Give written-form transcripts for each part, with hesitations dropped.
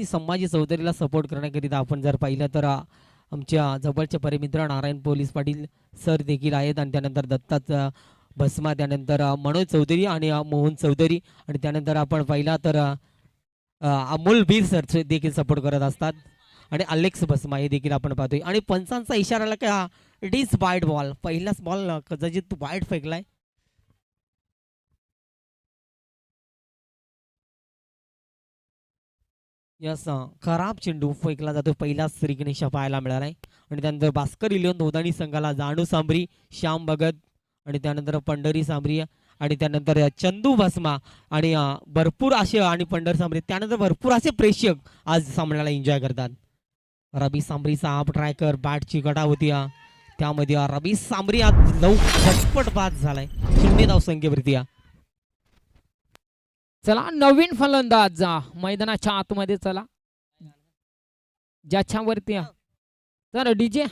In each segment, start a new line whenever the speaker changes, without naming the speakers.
Sambhaji चौधरीला support करण्याकरिता आपण जर पाहिलं तर आमच्या जवळचे परिमित्र नारायण पोलीस पाटील सर देखील आहेत आणि त्यानंतर दत्ताच भस्मा, त्यानंतर मनोज चौधरी आणि मोहन चौधरी आणि त्यानंतर आपण पाहिला तर अमोल बीर सर देखील सपोर्ट करत असतात आणि अलेक्स भस्मा हे देखील आपण पाहतोय. आणि पंचांचा इशारा आला की हा इट इज वाईड बॉल, पहिलाच बॉल कदाचित वाईड फेकलाय. यस, खराब चेंडू फेकला जातो, पहिलाच श्रीगणेशा पाहायला मिळालाय. आणि त्यानंतर भास्कर इलेवन दोदानी संघाला जाणू सांबरी, श्याम भगत आणि त्यानंतर पंढरी सांबरी आणि त्यानंतर चंदू भस्मा आणि भरपूर असे आणि पंढर सांबरी, त्यानंतर भरपूर असे प्रेक्षक आज सामन्याला एन्जॉय करतात. रबी सांबरीचा आप ट्रायकर बॅटची गडा होती, त्यामध्ये रबी सांबरी आज झटपट बाद झालाय 0 धाव संख्येवरती.
चला नवीन फलंदाज मैदानाच्या आतमध्ये, चला ज्याच्यावरती तर डीजे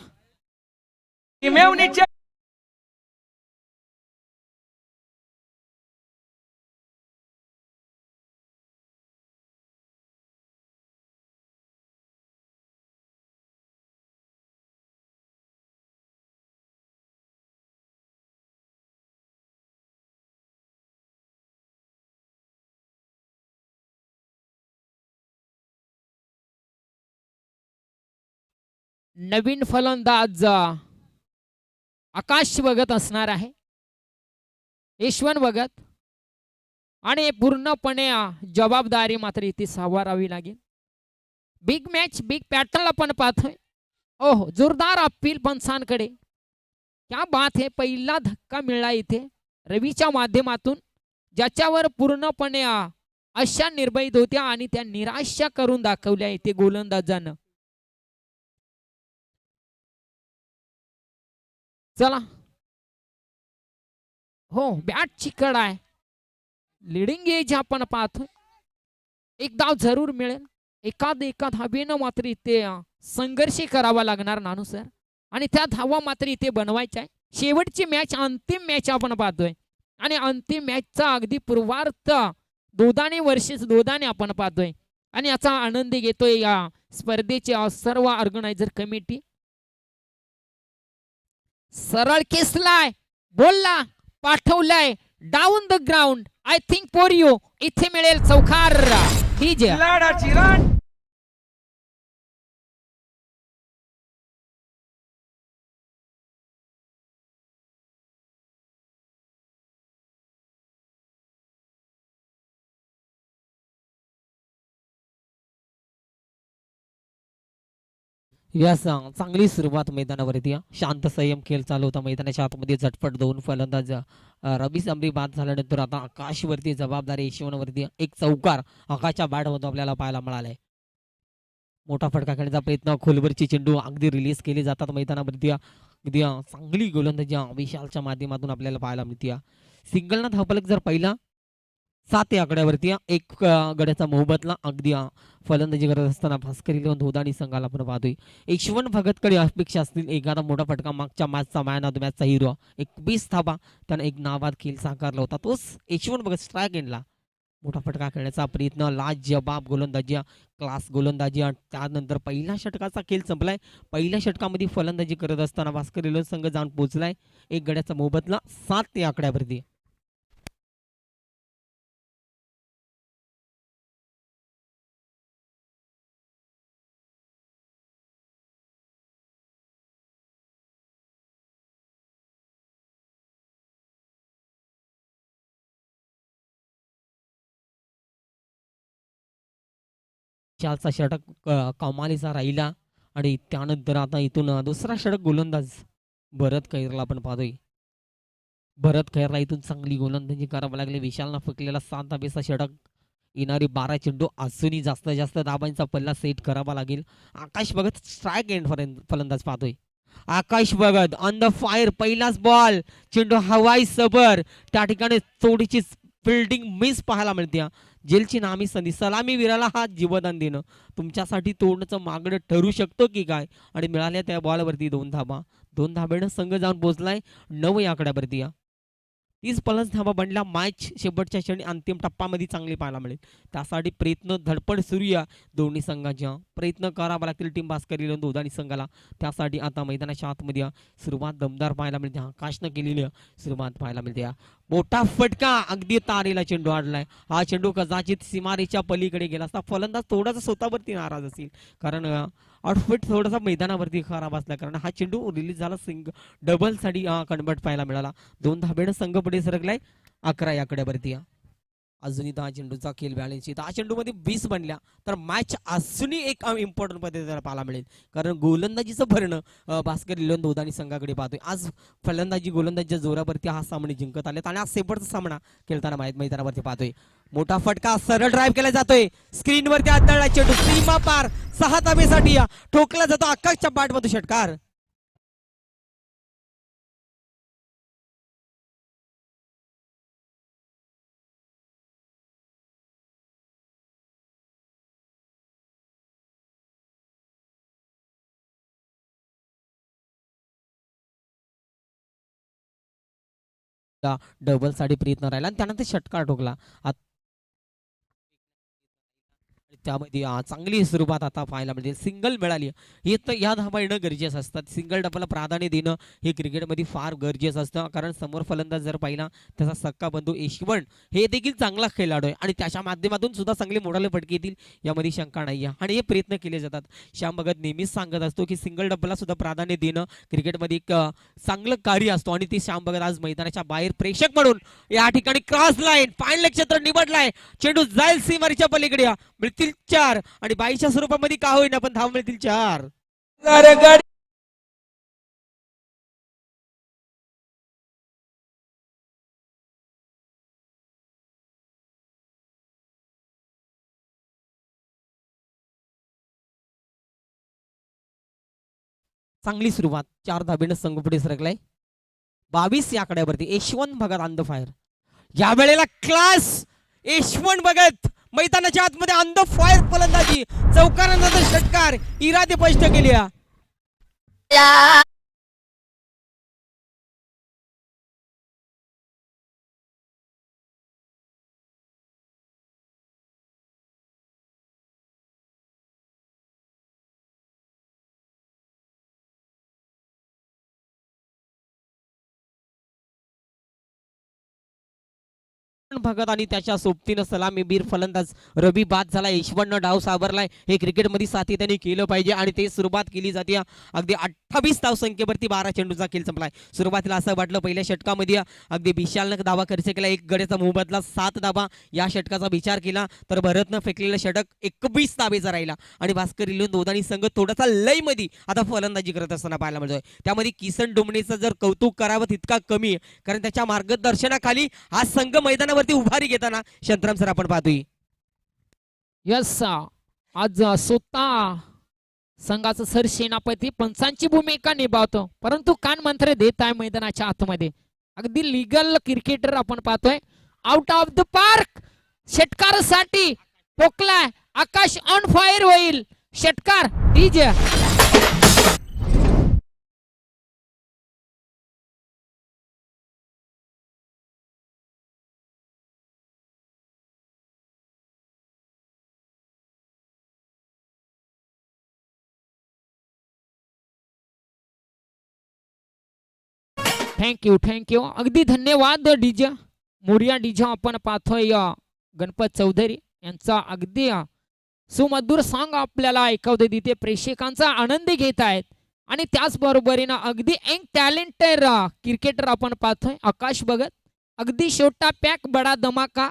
नवीन फलंदाज आकाश भगत असणार आहे, यशवंत भगत. आणि पूर्णपणे जबाबदारी मात्र इथे सावारावी लागेल. बिग मॅच, बिग पॅटर्न आपण पाहतोय. ओहो, जोरदार अपील पंचांकडे, क्या बात है. पहिला धक्का मिळाला इथे रवीच्या माध्यमातून, ज्याच्यावर पूर्णपणे आशा निर्भयित होत्या आणि त्या निराशा करून दाखवल्या इथे गोलंदाजानं. चला हो, बॅट चिकड आहे, लिडिंग एज आपण पाहतोय. एक धाव जरूर मिळेल, एका धावेनं मात्र इथे संघर्ष करावा लागणार नानू सर, आणि त्या धावा मात्र इथे बनवायच्या आहे. शेवटची मॅच, अंतिम मॅच आपण पाहतोय आणि अंतिम मॅचचा अगदी पूर्वार्थ दोदाने वर्सेस दोदाने आपण पाहतोय आणि याचा आनंद घेतोय या स्पर्धेचे सर्व ऑर्गनायझर कमिटी. सरळ केसलाय, बोलला, पाठवलाय down the ground. I think for you इथे मिळेल चौकार. ही जे
यस, चांगली सुरुवात मैदानावरती. शांत संयम खेळ चालू होता मैदानाच्या आतमध्ये. झटपट 2 फलंदाज रबी सांबरी बाद झाल्यानंतर आता आकाशवरती जबाबदारी यशवंतवरती. एक चौकार आकाशच्या बॅटमधून आपल्याला पाहायला मिळालाय. मोठा फटका खेळण्याचा प्रयत्न, खोलवरची चेंडू अगदी रिलीज केले जातात मैदानावरती. अगदी चांगली गोलंदाजी विशालच्या माध्यमातून आपल्याला पाहायला मिळते. सिंगलना धावफलक जर पहिला 7 या आकड्यावरती, एक गड्याचा मोहब्बतला अगदी फलंदाजी करत असताना भास्कर इलेवन धोदानी संघाला आपण पाहतोय. यशवंत भगतकडे अपेक्षा असतील एखादा मोठा फटका. मागच्या मॅचचा मॅन ऑफ द मॅचचा हिरो 21 धाबा त्यानं एक नाबाद खेळ साकारला होता, तोच यशवंत भगत स्ट्राईक एंडला मोठा फटका खेळण्याचा प्रयत्न. लाजवाब गोलंदाजी, क्लास गोलंदाजी. त्यानंतर पहिल्या षटकाचा खेळ संपलाय. पहिल्या षटकामध्ये फलंदाजी करत असताना भास्कर इलेवन संघ जाऊन पोहोचलाय एक गड्याचा मोहब्बतला 7 या आकड्यावरती. चालचा षटक कमालीचा राहिला आणि त्यानंतर आता इथून दुसरा षटक गोलंदाज भरत खैरला आपण पाहतोय. भरत खैरला इथून चांगली गोलंदाजी करावी लागली. विशालनं फुकलेला 7 धाबेचा षटक, येणारी 12 चेंडू असूनही जास्तीत जास्त धाबांचा पल्ला सेट करावा लागेल. आकाश भगत स्ट्राईक एंड फलंदाज पाहतोय. आकाश भगत ऑन द फायर, पहिलाच बॉल, चेंडू हवाई सबर. त्या ठिकाणी थोडीशी फिल्डिंग मिस पाहायला मिळते. जेलची नामी संधी, सलामी वीराला हा जीवदान देणं तुमच्यासाठी तोडण्याचं मागणं ठरू शकतो की काय. आणि मिळाल्या त्या बॉलवरती 2 धाबा, 2 धाब्यानं संघ जाऊन पोहोचलाय 9 या आकड्यावरती. 30 प्लस धावा बनल्या. मॅच शेवटच्या क्षणी अंतिम टप्प्यामध्ये चांगली पाहायला मिळेल. त्यासाठी प्रयत्न धडपड सुरू आहे दोन्ही संघांच्या. प्रयत्न करावा लागतील टीम भास्करी दोन्ही संघाला. त्यासाठी आता मैदानाच्या आतमध्ये सुरुवात दमदार पाहायला मिळते. आकाशनं केलेली सुरुवात पाहायला मिळते. मोठा फटका अगदी तारेला चेंडू आडलाय. हा चेंडू कदाचित सीमारेच्या पलीकडे गेला असता. फलंदाज थोडासा स्वतःवरती नाराज असेल, कारण आउटफिट थोडासा मैदानावरती खराब असला कारण हा चेंडू रिलीज झाला. डबल साठी कन्वर्ट पाहायला मिळाला. 2 धाब्यानं संघ पुढे सरकलाय 11 आकड्यावरती. अजूनही 10 चेंडूचा खेळ बॅलन्स. 10 चेंडू मध्ये 20 बनल्या तर मॅच अजूनही एक इम्पॉर्टंट पद्धतीने पाहायला मिळेल, कारण गोलंदाजीचं भरणं भास्कर इलेवन दोदानी संघाकडे पाहतोय. आज फलंदाजी गोलंदाजीच्या जोरावरती हा सामने जिंकत आले आणि आज शेवटचा सामना खेळताना मैदानावरती पाहतोय. मोठा फटका सरळ ड्राईव्ह केला जातोय. स्क्रीनवरती आदळला चेंडू सीमा पार 6 धाब्यासाठी ठोकला जातो. आकाशच्या बॅटमधून षटकार. डबल साठी प्रयत्न राहिला आणि त्यानंतर षटकार ठोकला. त्यामध्ये चांगली सुरुवात आता पाहायला मिळते. सिंगल मिळाली हे तर या धावा येणं गरजेचं असतात. सिंगल डबलला प्राधान्य देणं हे क्रिकेटमध्ये फार गरजेचं असतं, कारण समोर फलंदाज जर पाहिला त्याचा सक्का बंधू यशवंत हे देखील चांगला खेळाडू आहे आणि त्याच्या माध्यमातून सुद्धा चांगले मोडाले फटके येतील यामध्ये शंका नाही आहे आणि हे प्रयत्न केले जातात. श्याम भगत नेहमीच सांगत असतो की सिंगल डबलला सुद्धा प्राधान्य देणं क्रिकेटमध्ये एक चांगलं कार्य असतो आणि ते श्याम भगत आज मैदानाच्या बाहेर प्रेक्षक म्हणून या ठिकाणी क्रॉस लाईन फायनल क्षेत्र निवडलाय. चेंडू जाईल सीमारीच्या पलीकडे. मिळतील 4 आणि 22च्या स्वरूपामध्ये का होईना पण धाव मिळतील 4. चांगली सुरुवात 4 धाब्यानं संघ पुढे सरकलाय. 22 या आकड्यावरती Yashwant Bhagat on the fire. या वेळेला क्लास यशवंत भगत मैदानाच्या आतमध्ये ऑन द फायर फलंदाजी. चौकारानंतर षटकार इरादे स्पष्ट केली. भगत आणि त्याच्या सोबतीनं सलामीबीर फलंदाज रवी बाद झाला. यशवंतनं डाव सावरलाय. हे क्रिकेटमध्ये सातत्याने केलं पाहिजे आणि ते सुरुवात केली जाते. अगदी 28 धाव संख्येवरती 12 चेंडूचा खेळ संपलाय. सुरुवातीला असं वाटलं पहिल्या षटकामध्ये अगदी विशालनं धावा खर्च केला. एक गड्याचा मोबदला 7 धावा. या षटकाचा विचार केला तर भरतनं फेकलेलं षटक 21 धावेचा राहिला आणि भास्कर इलेवन दोदानी संघ थोडासा लय मध्ये आता फलंदाजी करत असताना पाहायला मिळतोय. त्यामध्ये किसन डोमणेचं जर कौतुक करावं तितका कमी आहे, कारण त्याच्या मार्गदर्शनाखाली हा संघ मैदानावर उभारी घेताना शंतराम सर आपण पाहतोय.
यस, आज स्वतः संघाचा सरसेनापती पंचांची भूमिका निभावतो, परंतु कान मंत्र देत आहे मैदानाच्या आतमध्ये. अगदी लिगल क्रिकेटर आपण पाहतोय. आउट ऑफ द पार्क षटकारासाठी टोकलाय. आकाश ऑन फायर होईल. षटकार डीजे. थँक्यू. अगदी धन्यवाद डीजे. मोरिया डीजे आपण पाहतोय गणपत चौधरी यांचा अगदी सुमधुर सॉन्ग आपल्याला ऐकवते तिथे प्रेक्षकांचा आनंद घेत आहेत आणि त्याचबरोबरीनं अगदी एक टॅलेंटेड क्रिकेटर आपण पाहतोय आकाश भगत. अगदी छोटा पॅक बडा धमाका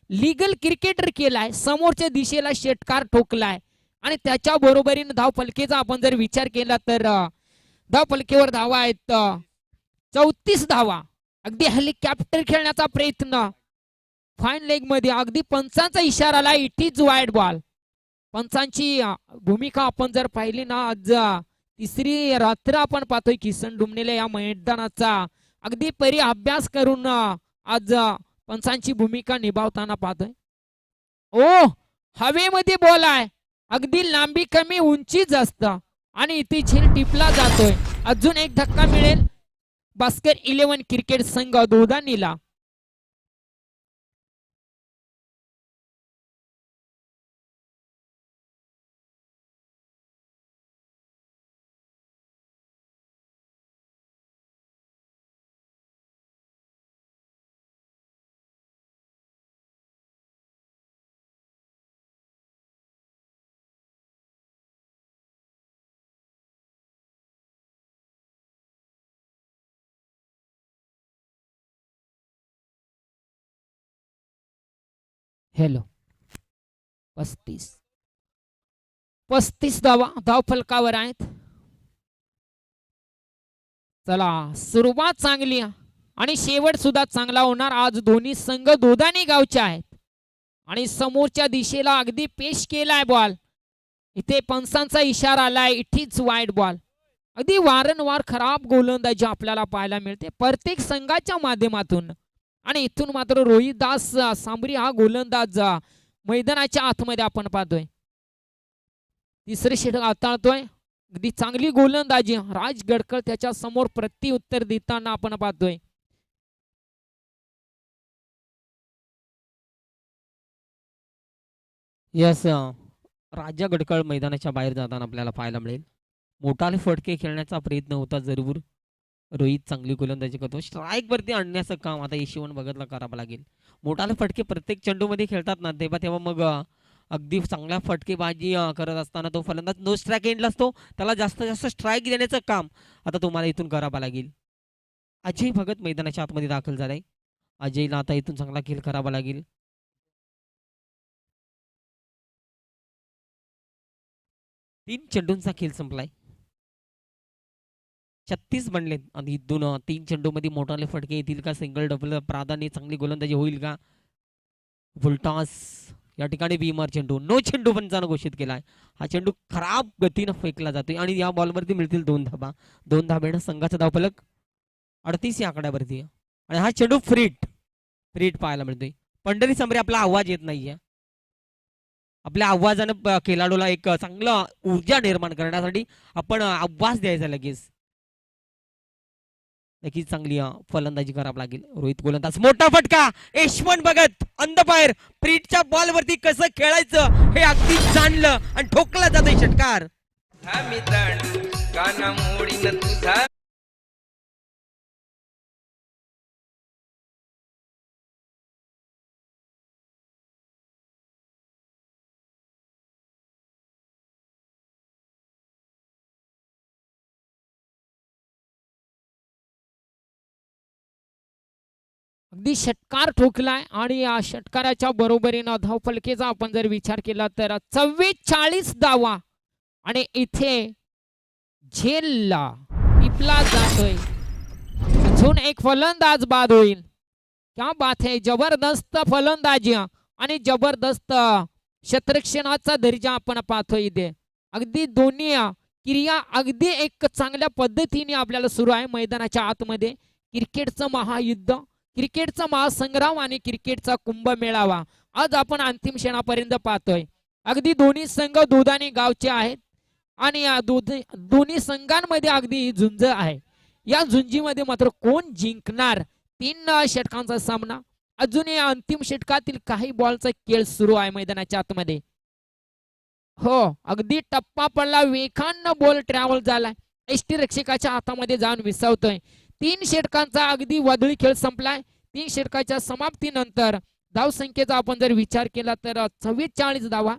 लीगल क्रिकेटर केलाय. समोरच्या दिशेला षटकार ठोकलाय आणि त्याच्या बरोबरीनं धाव फलकेचा आपण जर विचार केला तर धाव फलकेवर धावा आहेत 34 धावा. अगदी हेलिकॉप्टर खेळण्याचा प्रयत्न फाईन लेग मध्ये. अगदी पंचांचा इशारा. It is wide ball. पंचांची भूमिका आपण जर पाहिली ना, आज तिसरी रात्र आपण पाहतोय किसन डुमनेले या मैदानाचा अगदी परी अभ्यास करून आज पंचांची भूमिका निभावताना पाहतोय. ओ हवेमध्ये बॉल आहे. अगदी लांबी कमी उंची जास्त आणि इथे झेल टिपला जातोय. अजून एक धक्का मिळेल भास्कर इलेवन क्रिकेट संघ दोदानीला. हॅलो 35 धावा धाव फलकावर आहेत. चला सुरुवात चांगली आणि शेवट सुद्धा चांगला होणार. आज दोन्ही संघ दोधानी गावचे आहेत आणि समोरच्या दिशेला अगदी पेश केलाय बॉल. इथे पंचांचा इशारा आलाय, इथेच वाईड बॉल. अगदी वारंवार खराब गोलंदाजी आपल्याला पाहायला मिळते प्रत्येक संघाच्या माध्यमातून. आणि इथून मात्र रोहिदास सांबरी हा गोलंदाज मैदानाच्या आतमध्ये आपण पाहतोय. तिसरे षटक हाताळतोय. अगदी चांगली गोलंदाजी राज गडकळ त्याच्या समोर प्रत्युत्तर देताना आपण पाहतोय.
यस, राजा गडकळ मैदानाच्या बाहेर जाताना आपल्याला पाहायला मिळेल. मोठाले फटके खेळण्याचा प्रयत्न होता जरूर. रोहित चांगली गोलंदाजी करतो. स्ट्राईक वरती आणण्याचं काम आता यशवंत भगतला करावं लागेल. मोठाले फटके प्रत्येक चेंडूमध्ये खेळतात ना, तेव्हा मग अगदी चांगल्या फटकेबाजी करत असताना तो फलंदाज नो स्ट्राईक एंडला असतो. त्याला जास्तीत जास्त स्ट्राईक देण्याचं काम आता तुम्हाला इथून करावं लागेल. अजय भगत मैदानाच्या आतमध्ये दाखल झालाय. अजयला आता इथून चांगला खेळ करावा लागेल. 3 चेंडूंचा खेळ संपलाय. 36 बनलेत आणि इथून 3 चेंडूमध्ये मोठाले फटके येतील का, सिंगल डबल प्राधान्य चांगली गोलंदाजी होईल का. फुलटॉस या ठिकाणी बीमार चेंडू, नो चेंडू पंचानं घोषित केलाय. हा चेंडू खराब गतीनं फेकला जातोय आणि या बॉलवरती मिळतील 2 धाबा. 2 धाब्यानं संघाचा धावफलक 38 या आकड्यावरती आणि हा चेंडू फ्रीट पाहायला मिळतोय. पंढरी सांबरे आपला आवाज येत नाहीये. आपल्या आवाजानं खेळाडूला एक चांगला ऊर्जा निर्माण करण्यासाठी आपण आवाज द्यायचा लगेच. नक्कीच चांगली फलंदाजी करावी लागेल. रोहित गोलंदाज, मोठा फटका. यशवंत भगत अंधपायर प्रीटच्या बॉलवरती कसं खेळायचं हे अगदी जाणलं आणि ठोकला जातोय षटकार.
अगदी षटकार ठोकलाय आणि या षटकाराच्या बरोबरीनं धावफलकेचा आपण जर विचार केला तर 44 धावा आणि इथे झेलला पिपला जातोय. अजून एक फलंदाज बाद होईल. क्या बात है, जबरदस्त फलंदाजी आणि जबरदस्त क्षेत्ररक्षणाचा दर्जा आपण पाहतोय इथे. अगदी दोन्ही क्रिया अगदी एक चांगल्या पद्धतीने आपल्याला सुरू आहे मैदानाच्या आतमध्ये. क्रिकेटचं महायुद्ध, क्रिकेटचा महासंग्राम आणि क्रिकेटचा कुंभमेळावा आज आपण अंतिम क्षणापर्यंत पाहतोय. अगदी दोन्ही संघ दुधाने गावचे आहेत आणि या दोन्ही संघांमध्ये अगदी झुंज आहे. या झुंजीमध्ये मात्र कोण जिंकणार, 3 षटकांचा सामना. अजून या अंतिम षटकातील काही बॉलचा खेळ सुरू आहे मैदानाच्या आतमध्ये. हो, अगदी टप्पा पडला, वेगानं बॉल ट्रॅव्हल झालाय, एसटी रक्षकाच्या हातामध्ये जाऊन विसावतोय. 3 षटकांचा अगदी वादळी खेळ संपलाय. 3 षटकाच्या समाप्तीनंतर धावसंख्येचा आपण जर विचार केला तर 44 धावा.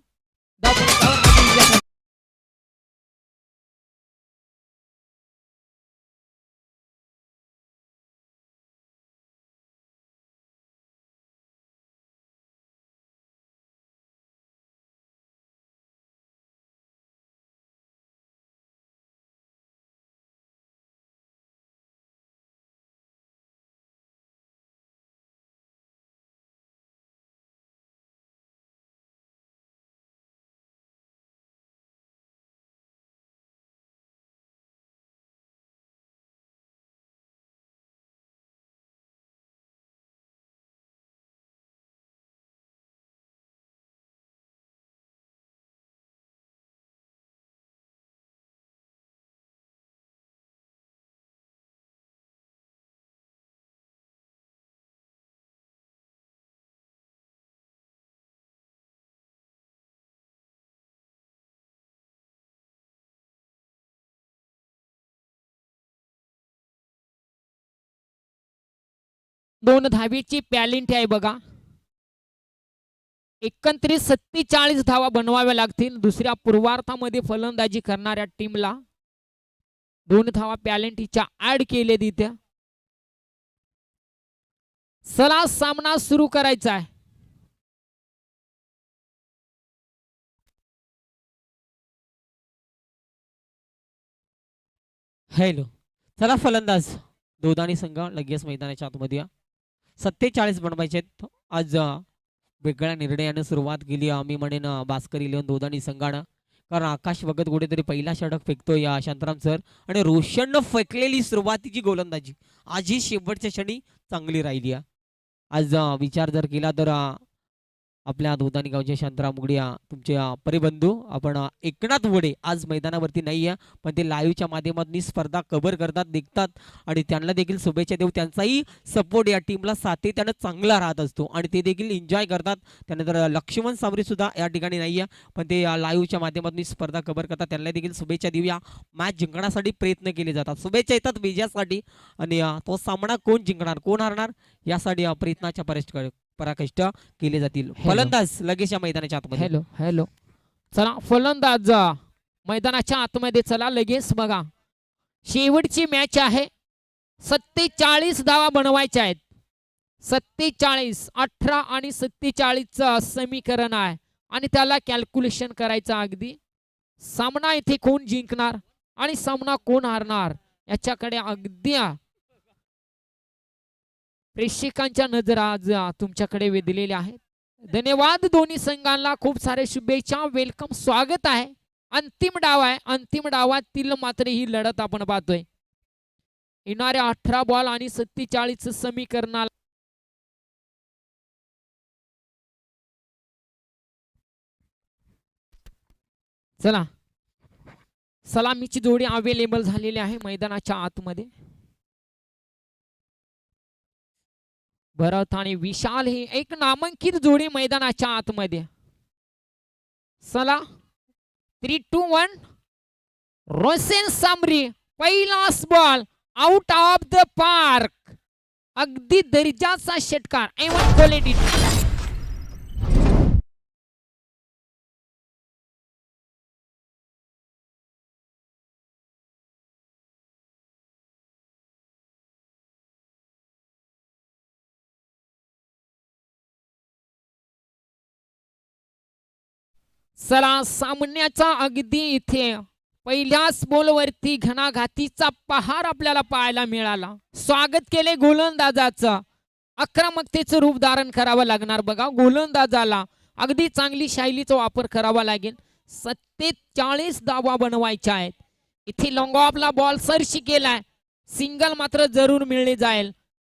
दोन धावेची पॅलिंटी आहे बघा. एकंदरीत 47 धावा बनवाव्या लागतील दुसऱ्या पूर्वार्धामध्ये फलंदाजी करणाऱ्या टीमला. 2 धावा पॅलिंटीच्या ऍड केले तिथे. चला सामना सुरू करायचा आहे.
हॅलो. चला फलंदाज दोदानी संघ लगेच मैदानाच्या आतमध्ये या. 47 बनवायचे आहेत आज. वेगळ्या निर्णयानं सुरुवात केली आम्ही म्हणेन भास्कर इलेवन दोदानी संघानं. कारण आकाश भगत कुठेतरी पहिला षटक फेकतोय या शांताराम सर. आणि रोशननं फेकलेली सुरुवातीची गोलंदाजी आज ही शेवटच्या क्षणी चांगली राहिली आहे. आज विचार जर केला तर आपल्या दोदानी गावचे शांताराम मुगडिया तुमचे परिबंधू आपण एकनाथ वडे आज मैदानावरती नाही आहे, पण ते लाईव्हच्या माध्यमातून स्पर्धा कव्हर करतात देखतात आणि त्यांना देखील शुभेच्छा देऊ. त्यांचाही सपोर्ट या टीमला सातत्यानं चांगला राहत असतो आणि ते देखील एन्जॉय करतात. त्यानंतर लक्ष्मण सावरी सुद्धा या ठिकाणी नाही आहे, पण ते लाईव्हच्या माध्यमातून स्पर्धा कव्हर करतात. त्यांना देखील शुभेच्छा देऊया. मॅच जिंकण्यासाठी प्रयत्न केले जातात, शुभेच्छा येतात विजयासाठी. आणि तो सामना कोण जिंकणार कोण हरणार यासाठी प्रयत्नाच्या पराकष्ट केले जातील. फलंदाज लगेच या मैदानाच्या आतमध्ये.
Hello hello. चला फलंदाज मैदानाच्या आतमध्ये चला लगेच बघा. शेवटची मॅच आहे. 47 धावा बनवायच्या आहेत. 47 18 आणि 47चं समीकरण आहे आणि त्याला कॅल्क्युलेशन करायचं अगदी. सामना इथे कोण जिंकणार आणि सामना कोण हारणार याच्याकडे अगदी प्रेक्षकांच्या नजरा आज तुमच्याकडे वेधलेल्या आहेत. धन्यवाद दोन्ही संघांना. खूप सारे शुभेच्छा. वेलकम स्वागत आहे. अंतिम डाव आहे. अंतिम डावातील मात्र ही लढत आपण पाहतोय. येणाऱ्या 18 बॉल आणि 47 समीकरणाला चला सलामीची जोडी अवेलेबल झालेली आहे मैदानाच्या आतमध्ये. भरत आणि विशाल ही एक नामांकित जोडी मैदानाच्या आतमध्ये. चला 3, 2, 1 रोशन सामरी पहिलाच ball out of the park. अगदी दर्जाचा षटकार. A1 quality. चला सामन्याचा अगदी इथे पहिल्याच बॉलवरती घणाघातीचा पहार आपल्याला पाहायला मिळाला. स्वागत केले गोलंदाजाचं. आक्रमकतेचं रूप धारण करावं लागणार बघा गोलंदाजाला. अगदी चांगली शैलीचा वापर करावा लागेल. 47 धावा बनवायच्या आहेत. इथे लॉंग ऑफला बॉल सरशी केलाय. सिंगल मात्र जरूर मिळले जाईल.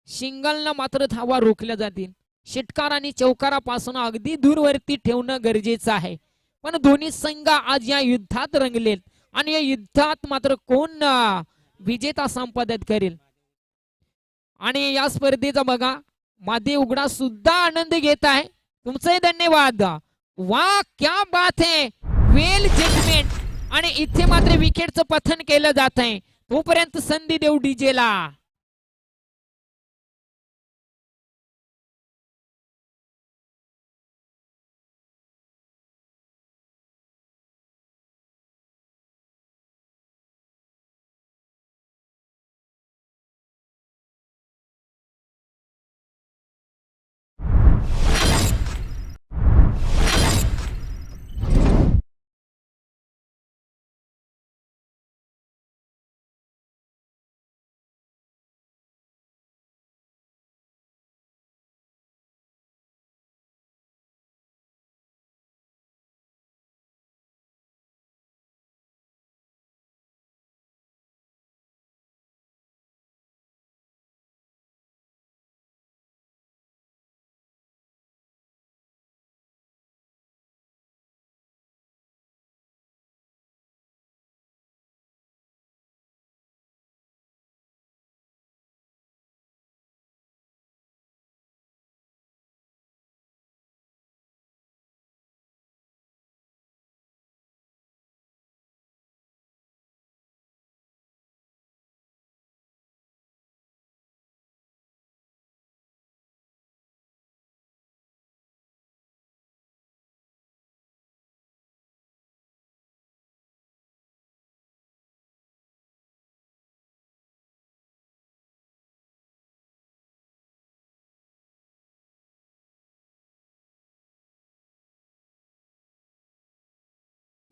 सिंगलनं मात्र धावा रोखल्या जातील. षटकार आणि चौकारापासून अगदी दूरवरती ठेवणं गरजेचं आहे. पण दोन्ही संघ आज या युद्धात रंगलेत आणि या युद्धात मात्र कोण विजेता संपादित करेल. आणि या स्पर्धेचा बघा मादी उघडा सुद्धा आनंद घेत आहे. तुमचे धन्यवाद. वा क्या बात है. वेल जजमेंट. आणि इथे मात्र विकेटचं पतन केलं जात आहे. तोपर्यंत संधी देऊ डीजेला.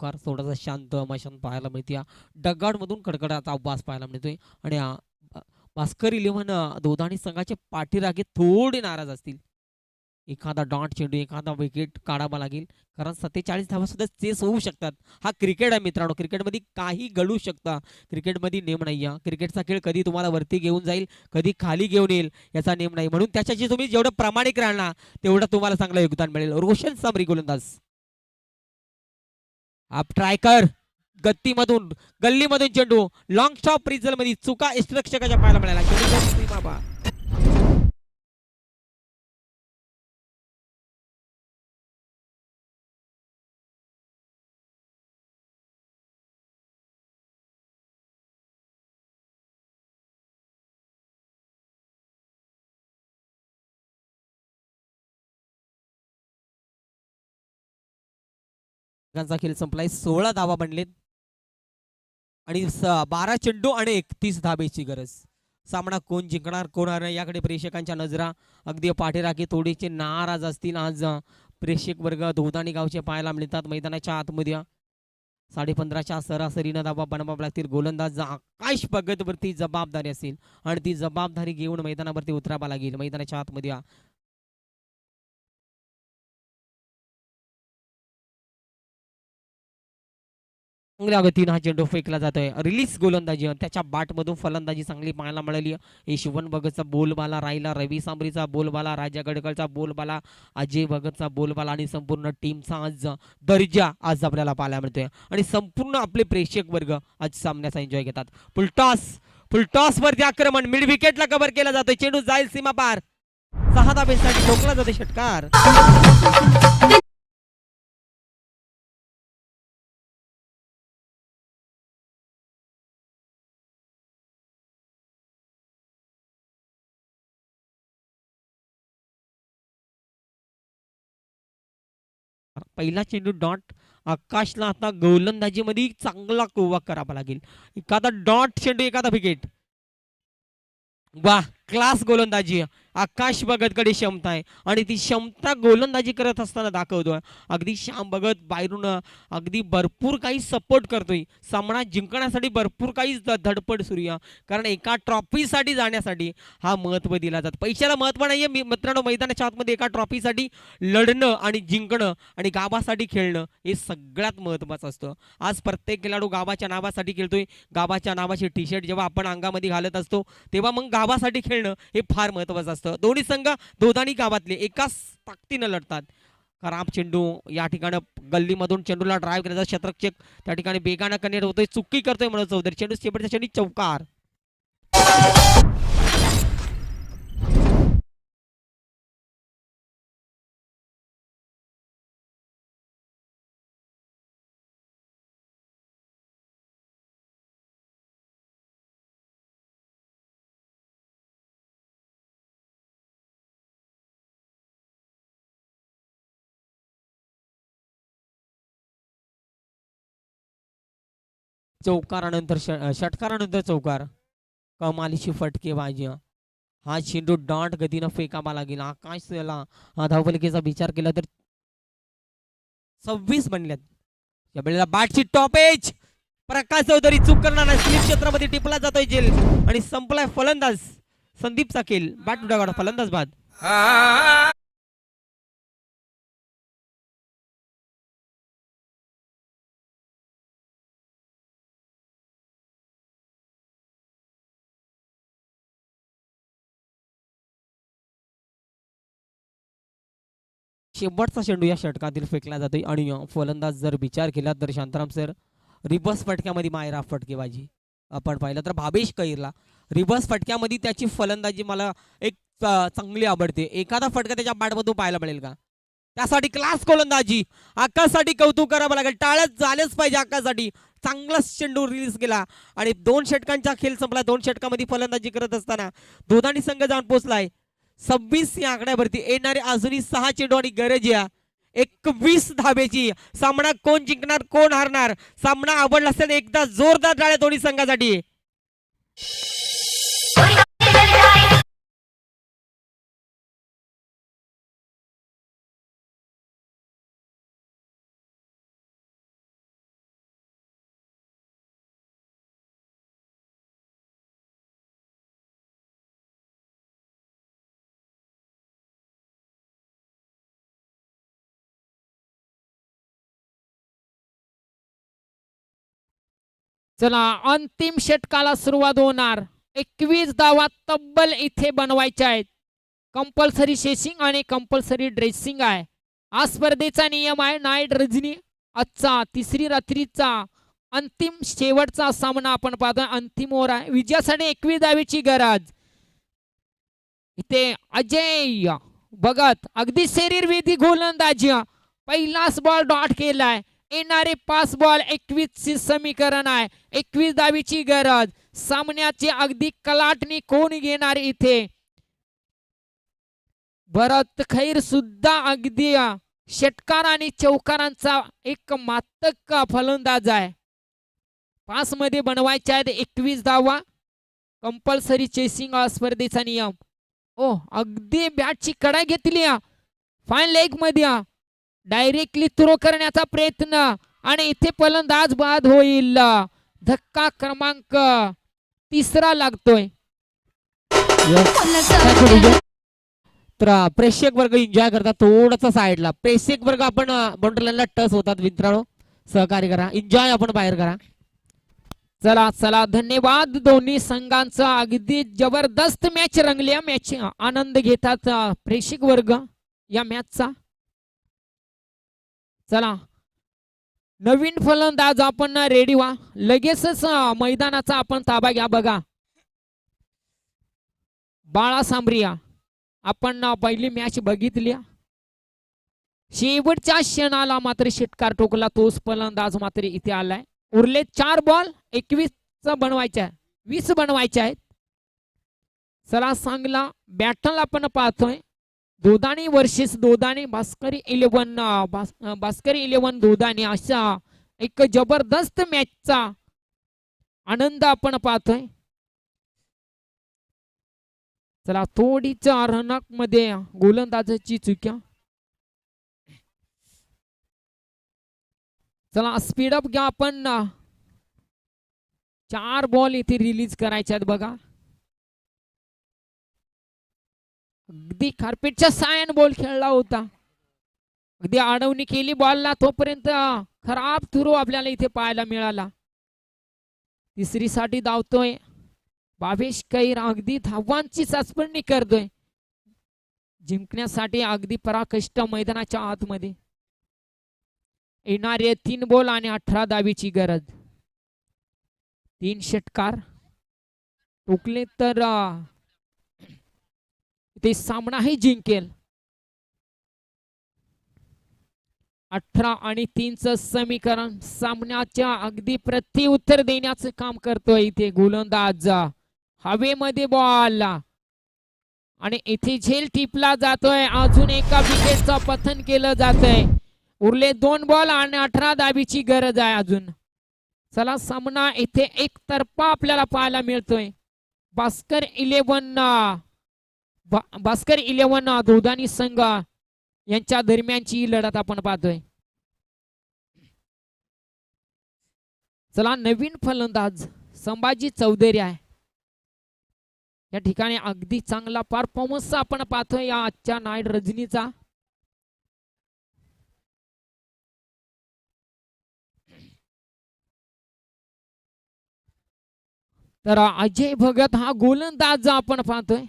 चौकार थोडासा शांत मशान पाहायला मिळते. डगाडमधून कडकडाचा आवाज पाहायला मिळतोय आणि भास्कर इलेव्हन दोधाणी संघाचे पाठीराखे थोडे नाराज असतील. एखादा डॉट चेंडू एखादा विकेट काढावा लागेल, कारण 47 धावा सुद्धा चेस होऊ शकतात. हा क्रिकेट आहे मित्रांनो, क्रिकेटमध्ये काही घडू शकतं. क्रिकेटमध्ये नेम नाही आहे. क्रिकेटचा खेळ कधी तुम्हाला वरती घेऊन जाईल, कधी खाली घेऊन येईल याचा नेम नाही. म्हणून त्याच्याशी तुम्ही जेवढं प्रामाणिक राहणार तेवढं तुम्हाला चांगलं योगदान मिळेल. रोशन सामरी गोलंदाज आप ट्राय कर. गत्तीमधून गल्लीमधून चेंडू लॉंग स्टॉप रिझल मध्ये चुका रक्षकाच्या पाहायला मिळाला. खेळ संपलाय. 16 धावा बनलेत आणि 12 चेंडू आणि 31 धाबेची गरज. सामना कोण जिंकणार कोण हरणार याकडे प्रेक्षकांच्या नजरा अगदी पाठीराखी थोडीचे नाराज असतील. आज प्रेक्षक वर्ग दोधाणी गावचे पाहायला मिळतात मैदानाच्या आतमध्ये. 15.5च्या सरासरीनं धावा बनवाव्या लागतील. गोलंदाज आकाश भगत वरती जबाबदारी असेल आणि ती जबाबदारी घेऊन मैदानावरती उतरावा लागेल. मैदानाच्या आतमध्ये चांगल्या गतीनं हा चेंडू फेकला जातोय. रिलीज गोलंदाजी त्याच्या बॅटमधून फलंदाजी चांगली पाहायला मिळाली. यशवंत भगतचा बोलबाला राहिला, रवी सांबरीचा बोलबाला, राजा गडकरचा बोलबाला, अजय भगतचा बोलबाला आणि संपूर्ण टीमचा आज दर्जा आज आपल्याला पाहायला मिळतोय आणि संपूर्ण आपले प्रेक्षक वर्ग आज सामन्याचा एन्जॉय घेतात. फुलटॉस वरती आक्रमण मिड विकेटला कव्हर केला जातोय. चेंडू जाईल सीमा पार. 6 धाब्यासाठी ठोकला जातोय षटकार. पहिला चेंडू डॉट आकाशला आता गोलंदाजीमध्ये चांगला कोवा करावा लागेल. एखादा डॉट चेंडू एखादा विकेट. वाह, क्लास गोलंदाजी. आकाश भगतकडे क्षमता आहे आणि ती क्षमता गोलंदाजी करत असताना दाखवतोय. अगदी श्याम भगत बाहेरून अगदी भरपूर काही सपोर्ट करतोय. सामना जिंकण्यासाठी भरपूर काही धडपड सुरू आहे, कारण एका ट्रॉफीसाठी जाण्यासाठी हा महत्त्व दिला जात. पैशाला महत्त्व नाहीये मित्रांनो. मैदानाच्या आतमध्ये एका ट्रॉफीसाठी लढणं आणि जिंकणं आणि गावासाठी खेळणं हे सगळ्यात महत्त्वाचं असतं. आज प्रत्येक खेळाडू गावाच्या नावासाठी खेळतोय. गावाच्या नावाचे टी शर्ट जेव्हा आपण अंगामध्ये घालत असतो तेव्हा मग गावासाठी खेळणं हे फार महत्त्वाचं असतं. दोन्ही संघ दोधाणी गावातले एकाच ताकदीनं लढतात. खराब चेंडू या ठिकाणी गल्लीमधून चेंडूला ड्राईव्ह करायचा क्षेत्ररक्षक त्या ठिकाणी बेगाना कनेक्ट होतोय. चुकी करतोय मनोज चौधरी. चेंडू शेवटच्या चेंडू चौकार. चौकारानंतर षटकारानंतर चौकार. कमालीची फटकेबाजी. हा चेंडू डॉट गतीनं फेकावा लागेल. आकाश धावफलकीचा विचार केला तर 26 बनल्यात. या वेळेला बॅटची टॉप एज. प्रकाश चौधरी चूक करणार नाही. स्लिप क्षेत्रामध्ये टिपला जातोय जेल आणि संपलाय फलंदाज संदीप साकेल. बॅट उडागाड फलंदाज बाद. शेवटचा चेंडू या षटकातील फेकला जातोय आणि फलंदाज जर विचार केला तर शांताराम सर रिवर्स फटक्यामध्ये मायरा फटकेबाजी आपण पाहिलं तर भावेश कैरला रिवर्स फटक्यामध्ये त्याची फलंदाजी मला एक चांगली आवडते. एखादा फटका त्याच्या बॅटमधून पाहायला मिळेल का? त्यासाठी क्लास गोलंदाजी. आकाशसाठी कौतुक करावं लागेल. टाळच झालेच पाहिजे आकाशसाठी. चांगला चेंडू रिलीज केला आणि 2 षटकांचा खेळ संपला. 2 षटकामध्ये फलंदाजी करत असताना दोधाणी संघ जाऊन पोहोचलाय 26 या आकड्यावरती. येणारे अजूनही 6 चेंडू आणि गरज या 21 धाबेची. सामना कोण जिंकणार कोण हारणार? सामना आवडला असेल एकदा जोरदार टाळ्या दोन्ही संघासाठी.
चला अंतिम षटकाला सुरुवात होणार. 21 धावा तब्बल इथे बनवायच्या आहेत. कंपल्सरी शेसिंग आणि कंपल्सरी ड्रेसिंग आहे. हा स्पर्धेचा नियम आहे. नाईट रजनी आजचा तिसरी रात्रीचा अंतिम शेवटचा सामना आपण पाहतोय. अंतिम ओव्हर आहे. विजयासाठी 21 धावेची गरज. इथे अजय भगत अगदी शरीरवेधी गोलंदाजी. पहिलाच बॉल डॉट केलाय. येणारे 5 बॉल 21 चे समीकरण आहे. 21 धावेची गरज. सामन्याची अगदी कलाटणी कोण घेणार इथे. भरत खैर सुद्धा अगदी षटकार आणि चौकारांचा एक मातक फलंदाज आहे. 5 मध्ये बनवायच्या आहेत 21 धावा. कंपल्सरी चेसिंग स्पर्धेचा नियम. ओ अगदी बॅटची कडा घेतली. फाईन लेग मध्ये डायरेक्टली थ्रो करण्याचा प्रयत्न आणि इथे फलंदाज बाद होईल. धक्का क्रमांक 3 लागतोय.
तर प्रेक्षक वर्ग एन्जॉय करतात थोडंसं साईडला. प्रेक्षक वर्ग आपण बंडलांना टच होतात मित्रांनो. सहकार्य करा. एन्जॉय आपण बाहेर करा.
चला चला धन्यवाद. दोन्ही संघांचा अगदी जबरदस्त मॅच रंगली. मॅच आनंद घेतात प्रेक्षक वर्ग या मॅचचा. चला नवीन फलंदाज आपण रेडी व्हा. लगेचच मैदानाचा आपण ताबा घ्या. बघा बाळा सांबरिया आपण पहिली मॅच बघितली. शेवटच्या क्षणाला मात्र षटकार टोकला. तोच फलंदाज मात्र इथे आलाय. उरले 4 बॉल 21 बनवायच्या 20 बनवायच्या आहेत. चला चांगला बॅटल आपण पाहतोय. दोदानी वर्सेस दोदानी भास्करी 11 दोदानी अशा एक जबरदस्त मॅचचा आनंद आपण पाहतोय. चला थोडीच रनअप मध्ये गोलंदाजाची चुक्या. चला स्पीडअप घ्या आपण. 4 बॉल इथे रिलीज करायचे आहेत. बघा अगदी कार्पेटच्या सायाने बॉल खेळला होता. अगदी अडवणी केली बॉलला. तोपर्यंत खराब थ्रो आपल्याला इथे पाहायला मिळाला. तिसरीसाठी धावतोय भावेश कैर. अगदी धावांची चाचपणी करतोय. जिंकण्यासाठी अगदी पराकष्ट मैदानाच्या आतमध्ये. येणारे 3 बॉल आणि 18 धावेची गरज. 3 षटकार टोकले तर ते सामनाही जिंकेल. 18 आणि 3चं समीकरण सामन्याच्या अगदी प्रत्युत्तर देण्याचं काम करतोय इथे गोलंदाज. हवेमध्ये बॉल आणि इथे झेल टिपला जातोय. अजून एका विकेटचं पतन केलं जातंय. उरले 2 बॉल आणि 18 धावेची गरज आहे अजून. चला सामना इथे एकतर्फा आपल्याला पाहायला मिळतोय. भास्कर 11 दोदानी संघ यांच्या दरम्यानची लढत आपण पाहतोय. चला नवीन फलंदाज संभाजी चौधरी आहे. या ठिकाणी अगदी चांगला परफॉर्मन्स आपण पाहतोय या आजच्या नाईट रजनीचा. तर अजय भगत हा गोलंदाज आपण पाहतोय.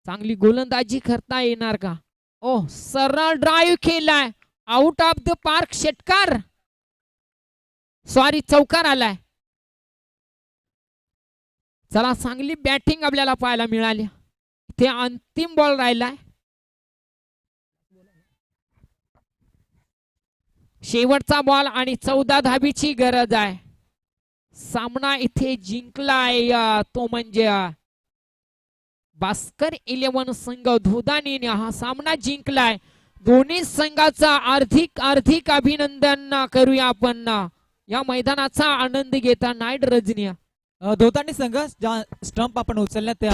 चांगली गोलंदाजी करता येणार का. ओ सरळ ड्राईव्ह केलाय. आउट ऑफ द पार्क षटकार. सॉरी चौकार आलाय. चला चांगली बॅटिंग आपल्याला पाहायला मिळाली. इथे अंतिम बॉल राहिलाय. शेवटचा बॉल आणि 14 धावेची गरज आहे. सामना इथे जिंकलाय तो म्हणजे भास्कर 11 संघ धोदानीने हा सामना जिंकलाय. दोन्ही संघाचा आर्थिक अभिनंदन करूया आपण. या मैदानाचा आनंद घेता नाईट रजनी
धोतानी संघ स्टंप आपण उचलण्यात